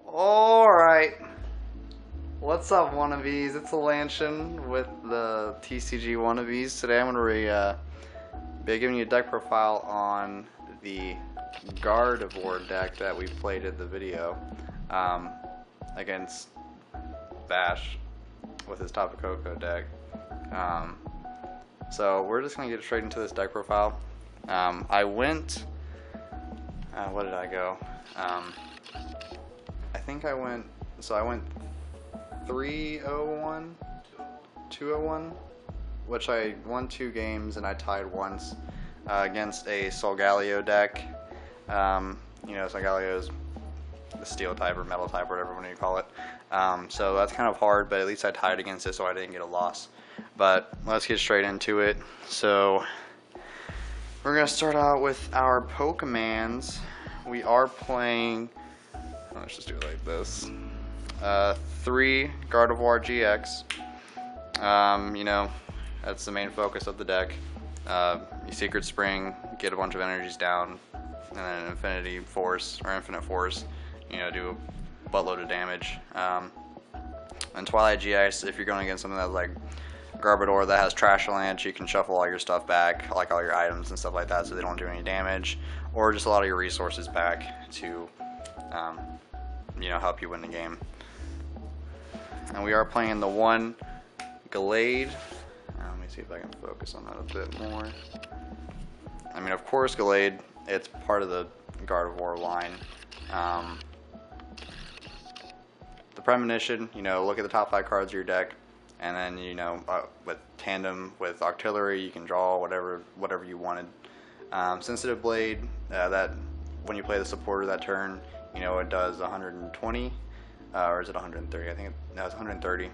Alright, what's up, wannabes? It's Lanshin with the TCGWannabes. Today I'm going to be giving you a deck profile on the Gardevoir deck that we played in the video against Bash with his Tapu Koko deck. So we're just going to get straight into this deck profile. I went, what did I go? I think I went 3-0-1, 2-0-1, which I won 2 games and I tied once against a Solgaleo deck. You know, Solgaleo is the steel type or metal type, whatever you call it. So that's kind of hard, but at least I tied against it, so I didn't get a loss. But let's get straight into it. So we're gonna start out with our Pokemons. We are playing. Let's just do it like this. 3 Gardevoir GX. You know, that's the main focus of the deck. You Secret Spring, get a bunch of energies down, and then Infinite Force, you know, do a buttload of damage. And Twilight GX, if you're going against something that's like Gardevoir that has Trash Lance, you can shuffle all your stuff back, like all your items and stuff like that, so they don't do any damage, or just a lot of your resources back to you know, help you win the game. And we are playing the 1 Gallade. Let me see if I can focus on that a bit more. I mean, of course, Gallade, it's part of the Gardevoir line. The Premonition, you know, look at the top 5 cards of your deck, and then, you know, with tandem with Octillery, you can draw whatever you wanted. Sensitive Blade, that when you play the supporter that turn, you know, it does 120, or is it 130? I think it has 130.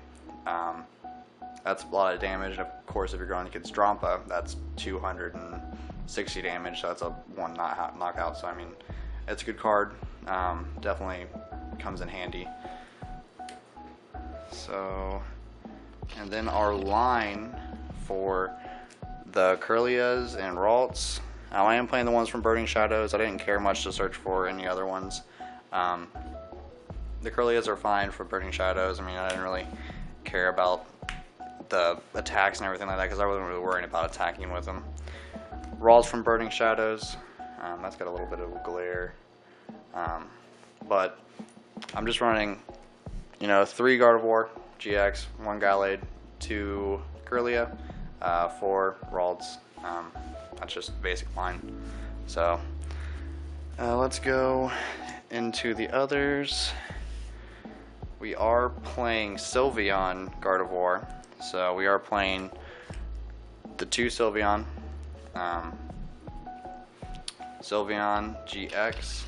That's a lot of damage. And of course, if you're going against Drampa, that's 260 damage. So that's a 1 knockout. So I mean, it's a good card. Definitely comes in handy. So, and then our line for the Kirlias and Ralts. I am playing the ones from Burning Shadows. I didn't care much to search for any other ones. The Kirlias are fine for Burning Shadows. I mean, I didn't really care about the attacks and everything like that because I wasn't really worrying about attacking with them. Ralts from Burning Shadows. That's got a little bit of a glare. But I'm just running, you know, 3 Gardevoir GX, 1 Gallade, 2 Kirlia, 4 Ralts. That's just basic line. So let's go into the others. We are playing Sylveon Gardevoir. So we are playing the 2 Sylveon. Sylveon GX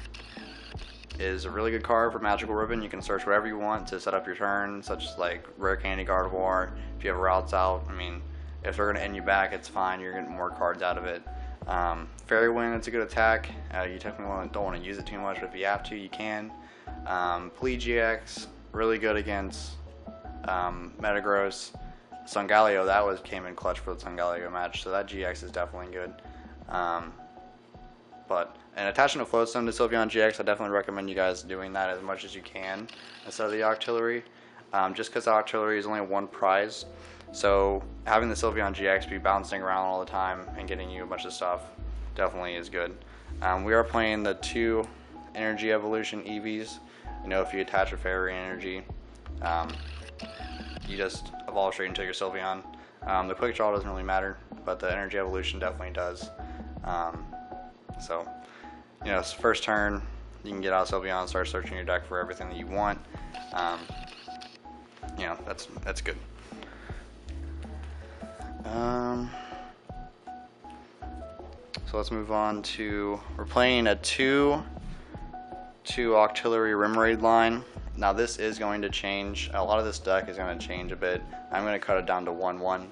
is a really good card for Magical Ribbon. You can search whatever you want to set up your turn, such as like Rare Candy Gardevoir. If you have routes out, I mean, if they're going to end you back, it's fine. You're getting more cards out of it. Fairy Wind, it's a good attack. You technically don't want to use it too much, but if you have to, you can. Plea GX, really good against Metagross. Solgaleo, that came in clutch for the Solgaleo match, so that GX is definitely good. But in attaching a Float Stone to Sylveon GX, I definitely recommend you guys doing that as much as you can instead of the Octillery. Just because the Octillery is only 1 prize. So having the Sylveon GX be bouncing around all the time and getting you a bunch of stuff definitely is good. We are playing the 2 Energy Evolution EVs. You know, if you attach a Fairy Energy, you just evolve straight into your Sylveon. The Quick Draw doesn't really matter, but the Energy Evolution definitely does. So, you know, first turn, you can get out Sylveon and start searching your deck for everything that you want. You know, that's good. So let's move on to, we're playing a 2 Octillery Rimraid line. Now this is going to change. A lot of this deck is going to change a bit. I'm going to cut it down to 1-1,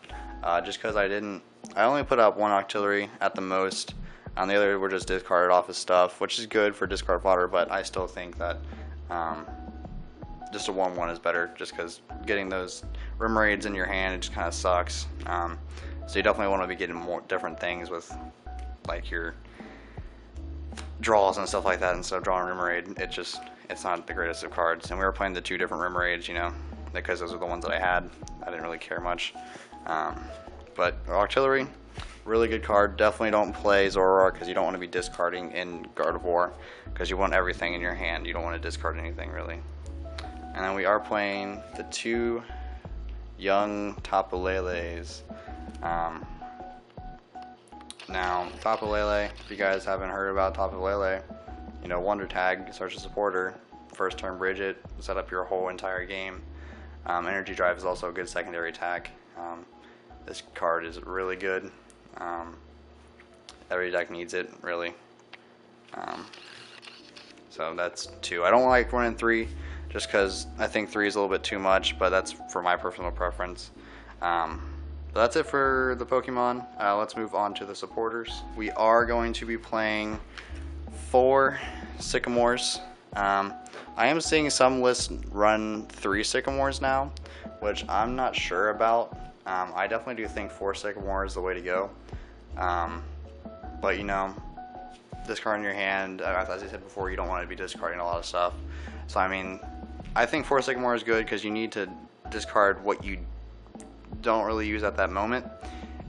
just because I only put up 1 Octillery at the most. And the other were just discarded off his stuff, which is good for discard fodder, but I still think that just a 1-1 is better, just because getting those Rimraids in your hand, it just kind of sucks. So you definitely want to be getting more different things with like your draws and stuff like that instead of drawing Remoraid. It's not the greatest of cards. And we were playing the 2 different Remoraids, you know, because those are the ones that I had. I didn't really care much. But Artillery, really good card. Definitely don't play Zoroark because you don't want to be discarding in Gardevoir because you want everything in your hand. You don't want to discard anything really. And then we are playing the 2 young Tapu Leles. Now, Tapu Lele, if you guys haven't heard about Tapu Lele, you know, Wonder Tag, search a supporter, first turn bridge it, set up your whole entire game. Energy Drive is also a good secondary attack. This card is really good. Every deck needs it, really. So that's 2. I don't like running 3, just because I think 3 is a little bit too much, but that's for my personal preference. But that's it for the Pokemon. Let's move on to the supporters. We are going to be playing 4 Sycamores. I am seeing some lists run 3 Sycamores now, which I'm not sure about. I definitely do think 4 Sycamore is the way to go. But you know, discarding your hand, as I said before, you don't want to be discarding a lot of stuff. So I mean, I think 4 Sycamore is good because you need to discard what you don't really use at that moment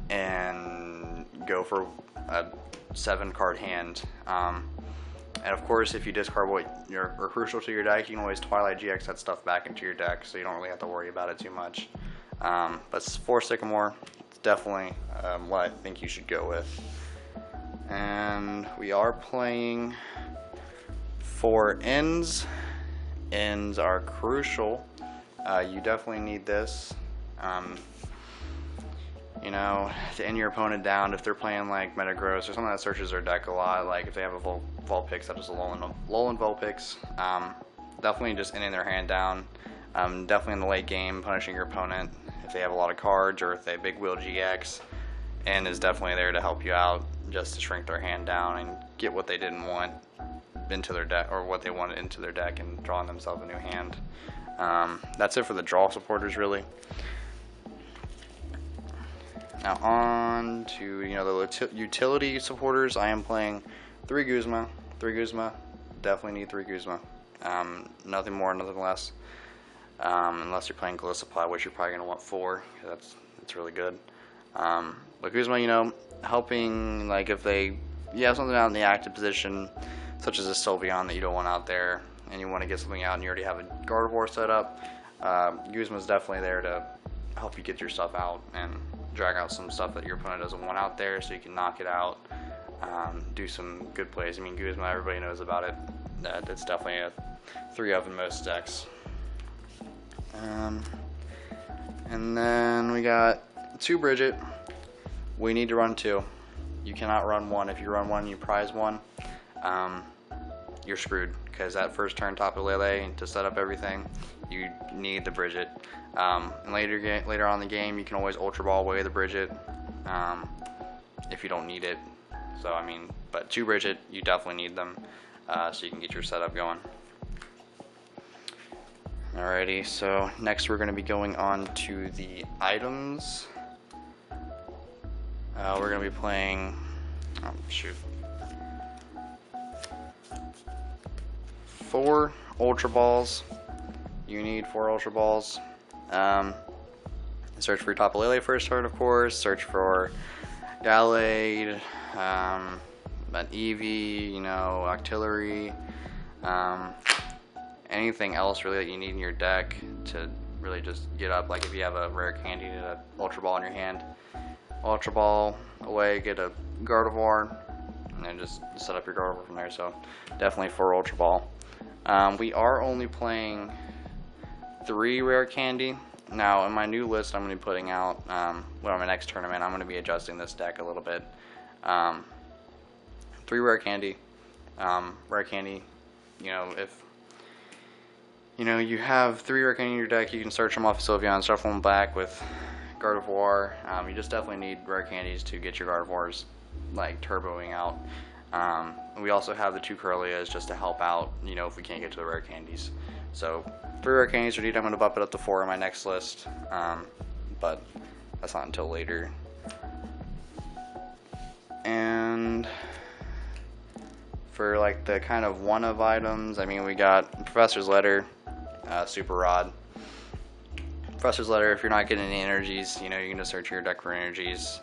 and go for a 7 card hand. And of course, if you discard what are crucial to your deck, you can always Twilight GX that stuff back into your deck, so you don't really have to worry about it too much. But 4 Sycamore, it's definitely what I think you should go with. And we are playing 4 Ends. Ends are crucial. You definitely need this. You know, to end your opponent down if they're playing like Metagross or something that searches their deck a lot, like if they have a Vulpix, such as a Alolan Vulpix, definitely just ending their hand down. Definitely in the late game, punishing your opponent if they have a lot of cards or if they big wheel GX, and is definitely there to help you out, just to shrink their hand down and get what they didn't want into their deck, or what they wanted into their deck, and drawing themselves a new hand. That's it for the draw supporters, really. Now on to, you know, the utility supporters. I am playing 3 Guzma. 3 Guzma. Definitely need 3 Guzma. Nothing more, nothing less. Unless you're playing Golisoply, which you're probably going to want 4. That's really good. But Guzma, you know, helping, like if you have something out in the active position, such as a Sylveon that you don't want out there, and you want to get something out and you already have a Gardevoir set up, Guzma's definitely there to help you get your stuff out and drag out some stuff that your opponent doesn't want out there, so you can knock it out, do some good plays. I mean, Guzma, everybody knows about it. It's definitely a 3 of in most decks. And then we got 2 Bridget. We need to run 2. You cannot run 1. If you run 1, you prize 1. You're screwed, because that first turn Tapu Lele to set up everything, you need the Bridget. And later on in the game, you can always Ultra Ball away the Bridget if you don't need it. So I mean, but 2 Bridget, you definitely need them, so you can get your setup going. Alrighty, so next we're going to be going on to the items. We're going to be playing, 4 Ultra Balls. You need 4 Ultra Balls. Search for your Tapu Lele first turn, of course. Search for Gallade, an Eevee, you know, Octillery, anything else really that you need in your deck to really just get up. Like if you have a rare candy and an Ultra Ball in your hand, Ultra Ball away, get a Gardevoir, and then just set up your Gardevoir from there. So definitely 4 Ultra Ball. We are only playing 3 rare candy. Now in my new list I'm going to be putting out, on my next tournament, I'm going to be adjusting this deck a little bit. 3 rare candy. Rare candy, you know, if you know you have 3 rare candy in your deck, you can search them off of Sylveon, shuffle them back with Gardevoir. You just definitely need rare candies to get your Gardevoirs like turboing out. We also have the 2 Curlias just to help out, you know, if we can't get to the rare candies. So 3 rare candies are needed. I'm going to bump it up to 4 in my next list, but that's not until later. And For like the kind of one-of items, I mean, we got Professor's Letter, Super Rod. Professor's Letter, if you're not getting any energies, you know, you can just search your deck for energies.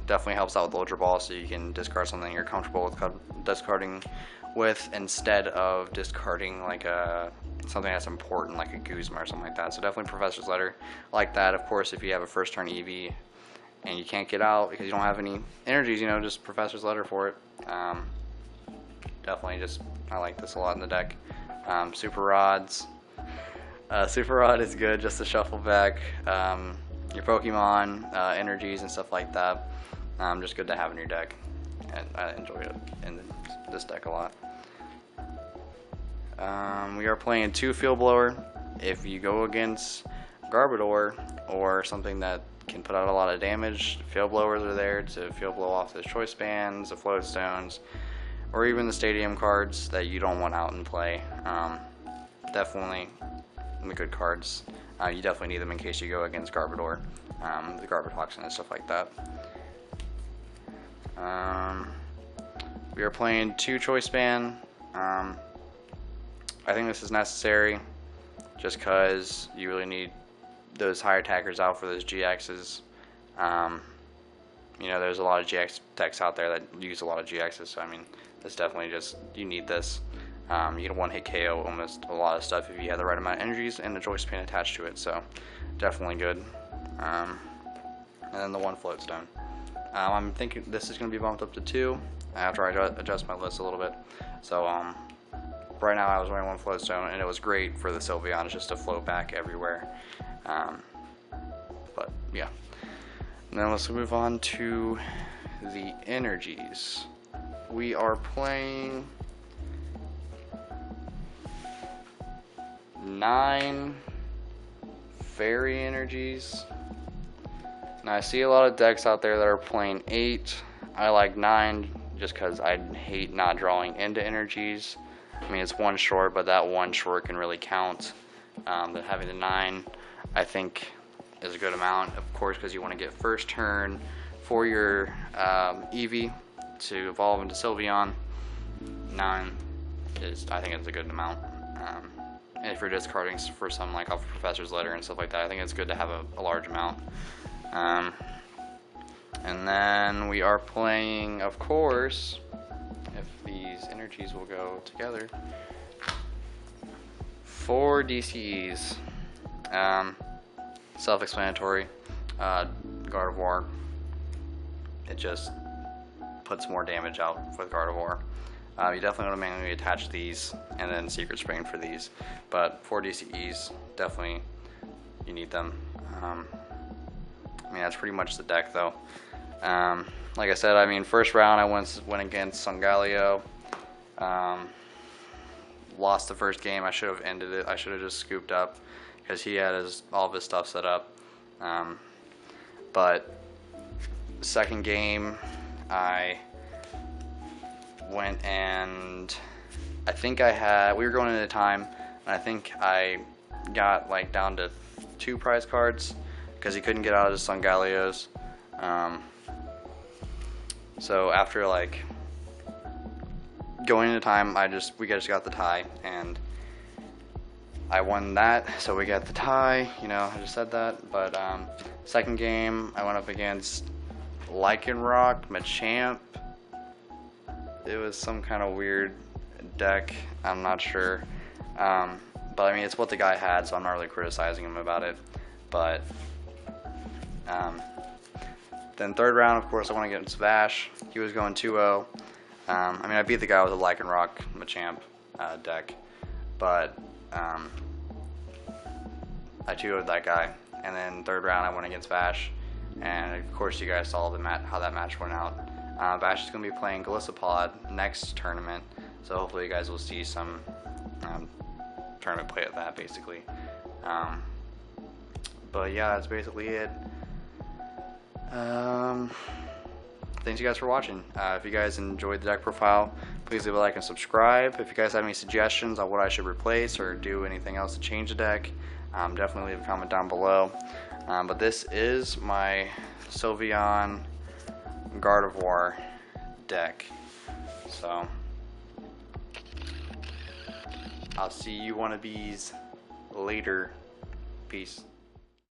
Definitely helps out with Ultra Ball, so you can discard something you're comfortable with discarding with instead of discarding like something that's important like a Guzma or something like that. So definitely Professor's Letter like that. Of course, if you have a first turn EV and you can't get out because you don't have any energies, you know, just Professor's Letter for it. Definitely just, I like this a lot in the deck. Super Rods. Super Rod is good just to shuffle back your Pokemon, energies and stuff like that. Just good to have in your deck. And I enjoy it in this deck a lot. We are playing 2 Field Blower. If you go against Gardevoir or something that can put out a lot of damage, Field Blowers are there to Field Blow off the Choice Bands, the Float Stones, or even the Stadium cards that you don't want out in play. Definitely the good cards. You definitely need them in case you go against Gardevoir, the Gardevoir and stuff like that. We are playing 2 Choice Band. I think this is necessary just because you really need those high attackers out for those GXs. You know, there's a lot of GX decks out there that use a lot of GXs, so I mean, this definitely just, you need this. You can one-hit KO almost a lot of stuff if you have the right amount of energies and the Choice Band attached to it, so definitely good. And then the 1 Float Stone. I'm thinking this is going to be bumped up to 2 after I adjust my list a little bit. So right now I was wearing 1 Float Stone, and it was great for the Sylveon just to float back everywhere. But yeah. And then let's move on to the energies. We are playing 9 Fairy energies. Now I see a lot of decks out there that are playing 8. I like 9 just because I hate not drawing into energies. I mean, it's 1 short, but that 1 short can really count. But having the 9, I think, is a good amount, of course, because you want to get first turn for your Eevee to evolve into Sylveon. 9 is, I think, it's a good amount. And if you're discarding for some like off Professor's Letter and stuff like that, I think it's good to have a large amount. And then we are playing, of course, if these energies will go together, 4 DCEs. Self-explanatory. Gardevoir. It just puts more damage out with Gardevoir. You definitely want to manually attach these and then Secret Spring for these. But 4 DCEs, definitely you need them. I mean, that's pretty much the deck though. Like I said, I mean, first round I went against Sangaleo. Lost the first game. I should have ended it. I should have just scooped up because he had all of his stuff set up. But second game, I went and I think we were going into time, and I think I got like down to 2 prize cards because he couldn't get out of his Sangaleos. So after like going into time, we just got the tie, and I won that, so we got the tie. You know, I just said that. But second game, I went up against Lycanroc, Machamp. It was some kind of weird deck. I'm not sure. But I mean, it's what the guy had, so I'm not really criticizing him about it. But then third round, of course, I went against Vash. He was going 2-0. I mean, I beat the guy with a Lycanroc Machamp deck, but I 2-0'd that guy. And then third round, I went against Vash, and of course, you guys saw how that match went out. Vash is going to be playing Golisopod next tournament, so hopefully you guys will see some tournament play at that, basically. But yeah, that's basically it. Thanks you guys for watching. If you guys enjoyed the deck profile, please leave a like and subscribe. If you guys have any suggestions on what I should replace or do anything else to change the deck, definitely leave a comment down below. But this is my Sylveon Gardevoir deck. So I'll see you wannabes later. Peace.